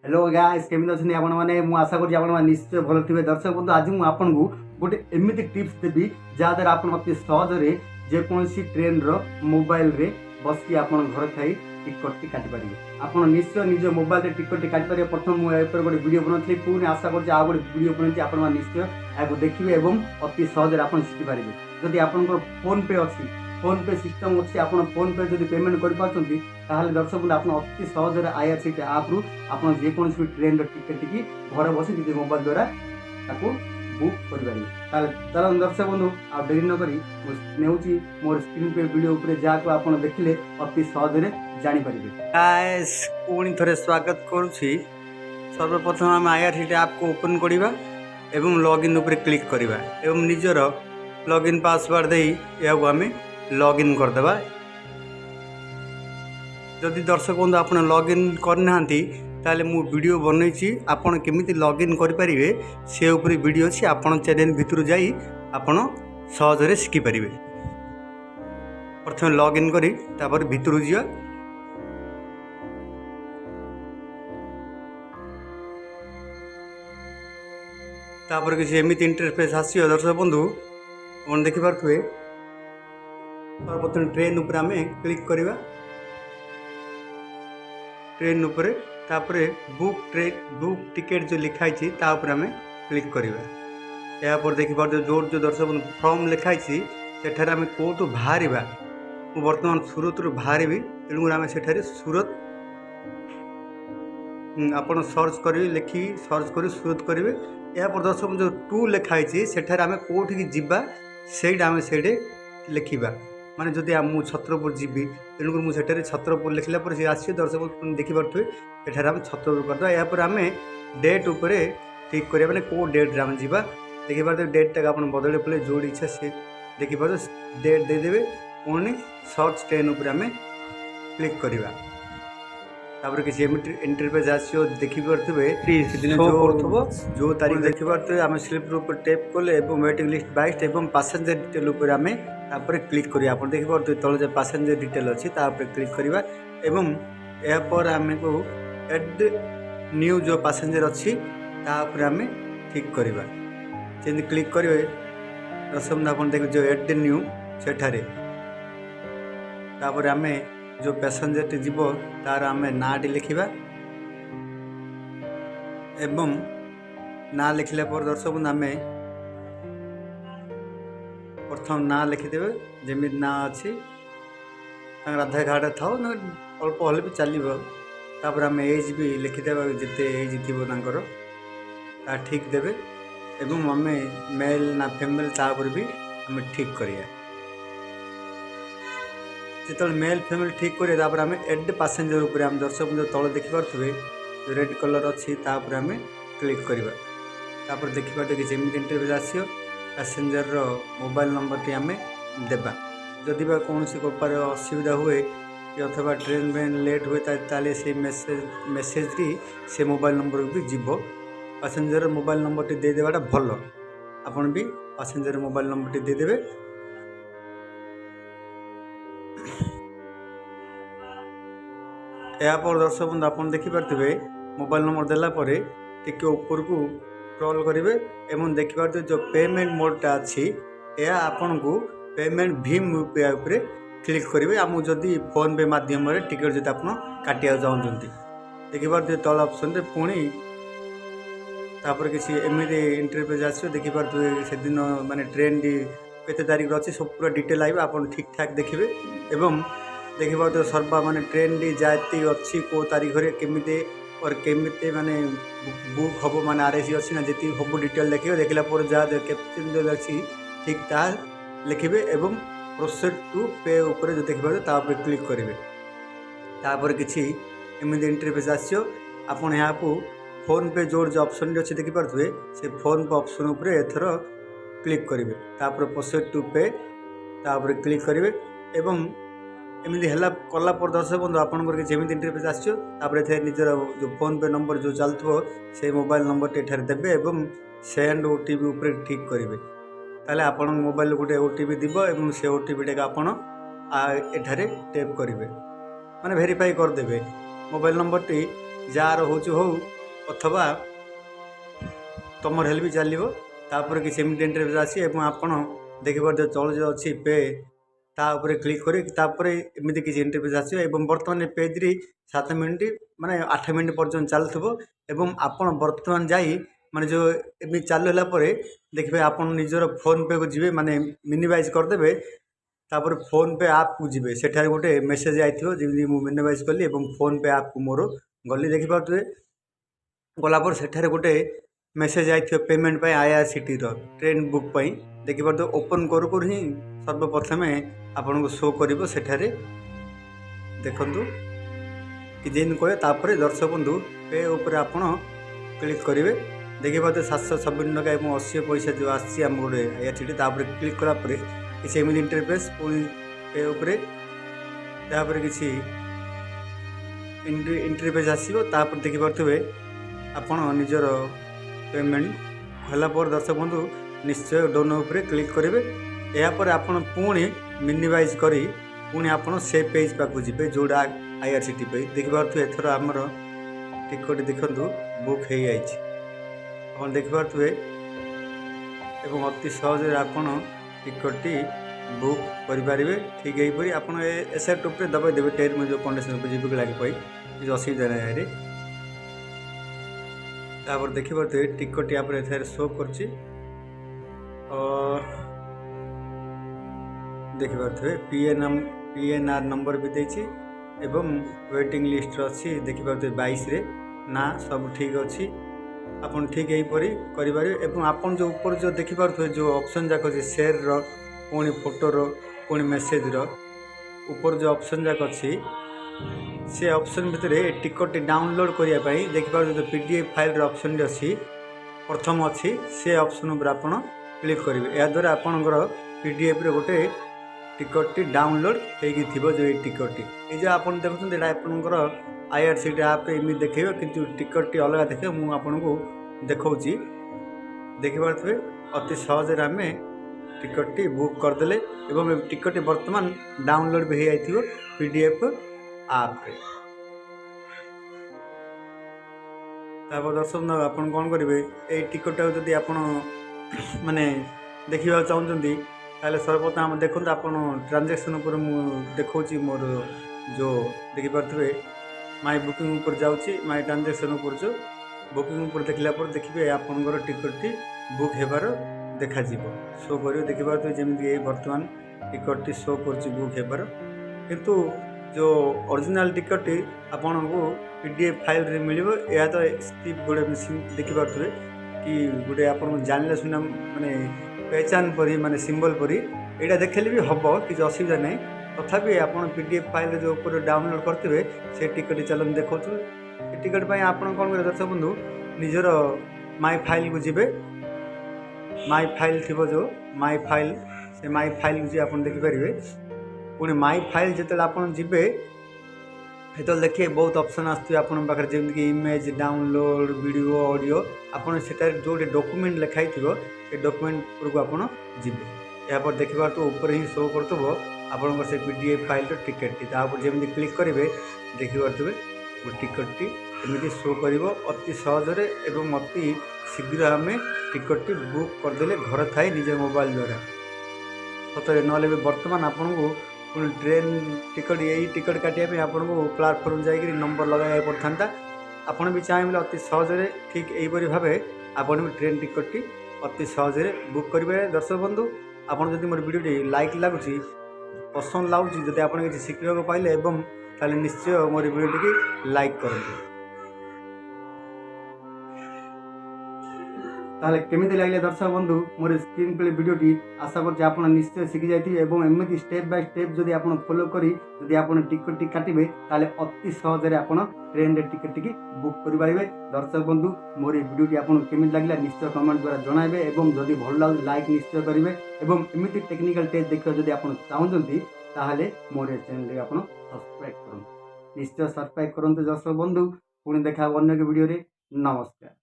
Hello guys केमिति अछनी आपण माने मु आशा करी आपण माने निश्चय भल थिबे। दर्शक बंधु आज मु आपन को गोटे एमिति टिप्स देबी जा द्वारा आपण अति सहज रे जे कोनसी ट्रेन रो मोबाइल रे बसकी आपण घर थाई टिकट टी काटि पारिबे। आपण निश्चय निज मोबाइल रे टिकट टी काटि पारिबे। प्रथम मु एपर गोटे वीडियो बनथली पुनी आशा करछि आ गोटे वीडियो बनथि आपण माने निश्चय आगु देखिबे एवं अति सहज रे आपण सिखि पारिबे। जदि आपनकर फोन पे अछि फोन पे सिस्टम अच्छी आप फोन पे जब पेमेंट कर दर्शक बंधु आप अति सहज आईआरसीटी आप रु आप जेकोसी ट्रेन टिकेट की घर बस निज मोबाइल द्वारा बुक कर चलो दर्शक बंधु आ डेरी नक मोर स्क्रीन पे वीडियो जहाँ आप देखिले अति सहज जापर पुणी थे स्वागत करुँची। सर्वप्रथम आम आईआरसीटी आप को ओपन करवा एवं लॉगिन उपर क्लिक करवा एवं निजर लॉगिन पासवर्ड दे या आम लॉगिन करदेवा। जदि दर्शक बंधु आप लॉगिन करना ताले मु वीडियो बनई आपन केमिति लॉगिन करें से उपरी वीडियो अच्छी आपन चैनल भितर जाई आपन सहजरे शिखि पारिबे। प्रथम लॉगिन करी तापर भितर जिया तापर किसी एमिति इंटरफेस आसियो। दर्शक बंधु अपन देखि पारथुए सर्वप्रथम ट्रेन उपर आम क्लिक करवा ट्रेन उपर तापरे बुक टिकेट जो लिखाई तापर आम क्लिक करवा। यापर देखिपार जो दर्शक फॉर्म लिखाई सेठार आम कौटू बाहर बर्तमान सूरत रु बाहर तेणुकर आम सेठारे सूरत आपन सर्च करेंगे लिखी सर्च कर सूरत करेंगे। यापर दर्शक जो टू लिखाई सेठार आम कौटी जीवा सेटा आम से लिखा माने जदि मु छत्रपुर जीवी तेणुकर मुझे छत्रपुर लिखला पर आस दर्शक देखिपे एठार आम छत्रपुर करदे। यापर आम डेट उपर क्लिक करिया माने को डेट रे आम जीवा देखिपारे डेट टाक आप बदल पे जो इच्छा से देखिपारे डेट देदेवे पुणी सर्च ट्रेन उपर आम क्लिक करवा। तापर किसी इंटरफेस आसो देखिपे जो तारीख देखिपे आम स्लिप ऊपर टैप कले वेटिंग लिस्ट 22 एवं पैसेंजर डिटेल उपर आम तापर क्लिक करिया। आप देखिपे तले जो पैसेंजर डिटेल अच्छी क्लिक करवा एवं यापर आम को एड न्यू जो पैसेंजर अच्छी तापर आम ठीक करवा जमी क्लिक करेंगे। दर्शक आप देख जो एड न्यू सेठारे तापर आम जो पैसेंजर टी जीव तार आम नाटी लिखा एवं ना लिखला पर दर्शक आम प्रथम ना लिखिदेवे जमी ना अच्छी राधा घाट था अल्प हल भी चलो। तापर आम एज भी लिखिदेवा जिते एज थोड़ा ठीक देवे एवं आम मेल ना फीमेल तापर भी आम ठीक करिया। जो मेल फीमेल ठीक करें तापर आम एड पैसेंजर उपर आम दर्शक जो तले देखिपे जो रेड कलर अच्छी तापर आम क्लिक करवा। तापर देखिपे कि जमी इंटरव्यू आसो पैसेंजर रो मोबाइल नंबर टी आम देबा। जदि बा कौन प्रकार असुविधा हुए कि अथवा ट्रेन बेन लेट हुए ताले से मेसेज टी से मोबाइल नंबर भी जीव पैसेंजर मोबाइल नंबर टी दे देवाटा भल। आपन भी पैसेंजर मोबाइल नंबर टी दे देबे। यापर दर्शक बंधु आप देखिपे मोबाइल नंबर देला परे टिके ऊपर को स्क्रॉल करेंगे एवं देखिए जो पेमेंट मोडटा अच्छी यह आपन को पेमेंट भीम यूपीआई उपर क्लिक करेंगे। आम जदि फोन पे माध्यम टिकेट जो आप काटा चाहते देखिए तल ऑप्शन रे पुणी तापर किसी एमती इंटरफेस आसो देखिए से दिन माने ट्रेन केते तारीख अच्छी सब पूरा डिटेल आए आप ठीक ठाक देखिए एवं देखिए सर्वा माने ट्रेन टी जाती अच्छी को तारीख केमिते और केमिते माने बुक हम माने आरएसी अच्छी ना जी हम डिटेल देखिए देखला जहाँ कैप्चन जो अच्छी ठीक ता लिखे एवं प्रोसेस टू पे उपर जो देखिए तापर क्लिक करेंगे। तापर किसी एमती इंटरफेस आसो आपन यहाँ को फोन पे जो ऑप्शन अच्छे देखिपे से फोन पे ऑप्शन उपर एथर क्लिक करेंगे। तापर प्रोसेस टू पे तापर क्लिक करेंगे एवं एमती है कला दर्शक बंधु आपंकर किसी एमती इंटरफेस आसो निजर जो फोन पे नंबर जो चलथो से मोबाइल नंबर टी देवे एवं सेंड ओटीपी उपर ठीक करेंगे। ताले आपण मोबाइल गोटे ओटीपी दिव एवं से ओटीपी टा आपण एठारे टैप करेंगे माने वेरीफाई करदेवे मोबाइल नंबर टी जार हो अथवा तुम हेल्प भी चलो तापर कि सेमती इंटरफेस आसी आपड़ देखिए चल अच्छी पे तापर क्लिक कर एमती किसी इंटरफेस आसो बर्तमान पेज री 7 मिनिट माने 8 मिनिट पर्यटन चलुव आपण बर्तमान जाई माने जो एमती चालू देखिए आप निजर फोन पे को जी माने मिनिमाइज करदे तापर फोन पे आप को जी सेठार गोटे मेसेज आई जमी मिनिमाइज कली फोन पे आप को मोर गली देखिपे गलापर सेठार गोटे मेसेज आई पेमेंट IRCTC ट्रेन बुक पर देखिए ओपन करू ही सर्वप्रथम आपन को शो कर सेठारे देखु कि जेन कहे तापर दर्शक बंधु पे ऊपर आप क्लिक करेंगे देखिए 726 टका और 80 पैसा जो आम गोटे IRCTC तापर क्लिक कलापर किसी एमती इंटरफेस पुणी पे ऊपर तापर किसी इंटरफेस आसो तापर देखिपे आपण निजर पेमेंट होगापर दर्शक बंधु निश्चय डोन उपर क्लिक करेंगे यापर आपड़ पुणी मिनिमाइज करी पुणी आपड़ से पेज पाक जी जोड़ा IRCTC पे देखिपे एथर आमर टिकट देखु बुक हो जाए आप देखिपे अति सहज आपड़ टिकट बुक करें ठीक यहीपरी आप एसआर टूप दबाई देवे ट्रेन में जो कंडीशन जीविक लगे पाई किसी असुविधा ना तापर देखिए टिकट यहाँ पर शो कर देखिपे PNR नंबर भी देछि एवं वेटिंग लिस्ट अच्छी देखिपे 22 रे ना सब ठीक अच्छी आपन ठीक यहीपरी करें आपन जो ऊपर जो देखिपे जो ऑप्शन जाक अच्छी शेयर पुणी फोटोर पुणी मेसेज ऊपर जो ऑप्शन जाक अच्छी से ऑप्शन भितर टिकट डाउनलोड करने देखिए जो PDF फाइल ऑप्शन अच्छी प्रथम अच्छी से ऑप्शन उपर आप क्लिक करेंगे या द्वारा आपंकर PDF रे गोटे टिकट डाउनलोड हो जो टिकट ये जो आप देखते आपंकर IRCTC आप एम देखे कि टिकट अलग देखे मुझे आपको देखा देखिपे अति सहज आम टिकट बुक करदे एवं टिकट बर्तमान डाउनलोड भी हो जाइए PDF आप दर्शक आप कौन करेंगे ये टिकट जदि आप माने देखा चाहते ताले सर्वप्रथम देखो आप ट्रांजेक्शन उपर देखा मोर जो देखिपे माई बुकिंग उपर जाऊँगी माई ट्रांजेक्शन उपर जो बुकिंग उपर देखला देखिए आपंकर टिकट बुक होबार देखा शो कर देखिए जमी बर्तमान टिकट शो कर बुक होबार किंतु जो ओरिजिनल टिकट आपन को PDF फाइल रे मिलिबो या तो स्क्रिप्ट गोटे देखिपे कि गोटे आप जानले सुना माने पहचान परी माने सिंबल परी यहाँ देखले भी हम किसी असुविधा नहीं तथापि आप PDF फाइल जो ऊपर डाउनलोड करते से टिकट चलन देखो टिकट आप कौन करें दर्शक बंधु निजर माई फाइल को जी माई फाइल थी जो माई फाइल से माई फाइल को जी आप देखिपारे पुणी माई फाइल जो आप जीवे तो देखिए बहुत ऑप्शन आखिर जमीक इमेज डाउनलोड वीडियो ऑडियो आपड़ से जो डॉक्यूमेंट लिखाई से डॉक्यूमेंट को आप जी यापर देखिए तो ऊपर ही शो करतब आपण से PDF फाइल टिकेट जमी क्लिक करेंगे देखिपे वो टिकट एमती शो कर अति सहजरे एवं अति शीघ्र आम टिकट बुक करदे घर थाई निज मोबाइल द्वारा सतरे ना बर्तमान आपन को पुणी ट्रेन टिकट यही टिकट काटिया आपन को प्लाटफर्म जाकर नंबर लगा पड़ता आपड़ भी चाहिए अति सहजरे ठीक यहीपरी भाव आपन भी ट्रेन टिकट अति सहजरे बुक करेंगे दर्शक बंधु आपड़ जब मोर वीडियो लाइक लगुच पसंद लगुच जब आप किसी शिखा पाइले ताले निश्चय मोर वीडियो टी लाइक करेंगे ताले केमिति लागले दर्शक बंधु मोर स्क्रीन प्ले वीडियोटी आशा करछि आपण निश्चय शिखि जाइथिबे एवं एमति स्टेप बाय स्टेप जदि आपण फॉलो करी जदि आपण टिकट टी काटिबे ताले अति सहज रे आपण ट्रेन रे टिकट टी बुक करि पारिबे दर्शक बंधु मोर वीडियोटी आपण केमिति लागला निश्चय कमेंट द्वारा जणाइबे एवं जदि भल लागले लाइक निश्चय करिवे एवं एमति टेक्निकल टेस्ट देखियो जदि आपण चाहउछन्ती ताहाले मोर चैनल रे आपण सब्सक्राइब करन निश्चय सब्सक्राइब करन दर्शक बंधु पुणी देखा अन्य वीडियो रे नमस्कार।